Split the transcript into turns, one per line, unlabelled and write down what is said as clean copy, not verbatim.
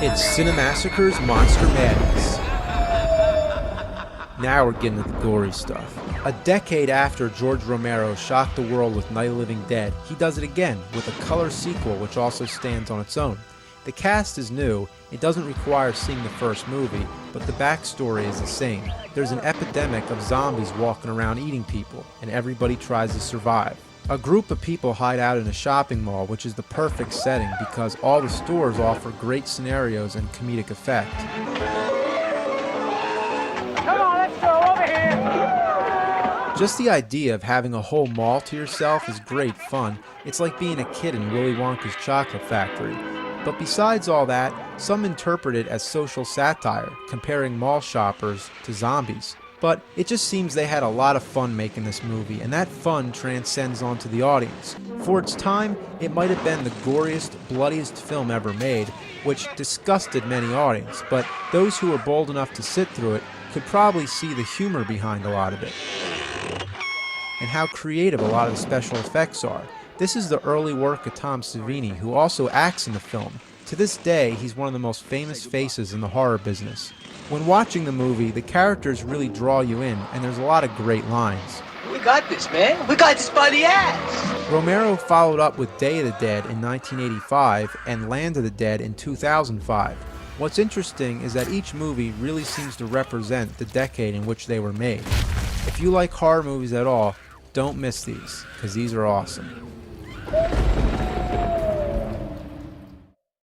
It's Cinemassacre's Monster Madness. Now we're getting to the gory stuff. A decade after George Romero shocked the world with Night of the Living Dead, he does it again with a color sequel which also stands on its own. The cast is new, it doesn't require seeing the first movie, but the backstory is the same. There's an epidemic of zombies walking around eating people, and everybody tries to survive. A group of people hide out in a shopping mall, which is the perfect setting because all the stores offer great scenarios and comedic effect.
Come on, let's go over here!
Just the idea of having a whole mall to yourself is great fun. It's like being a kid in Willy Wonka's chocolate factory. But besides all that, some interpret it as social satire, comparing mall shoppers to zombies. But it just seems they had a lot of fun making this movie, and that fun transcends onto the audience. For its time, it might have been the goriest, bloodiest film ever made, which disgusted many audiences, but those who were bold enough to sit through it could probably see the humor behind a lot of it, and how creative a lot of the special effects are. This is the early work of Tom Savini, who also acts in the film. To this day, he's one of the most famous faces in the horror business. When watching the movie, the characters really draw you in, and there's a lot of great lines.
We got this, man. We got this by the ass.
Romero followed up with Day of the Dead in 1985 and Land of the Dead in 2005. What's interesting is that each movie really seems to represent the decade in which they were made. If you like horror movies at all, don't miss these, because these are awesome.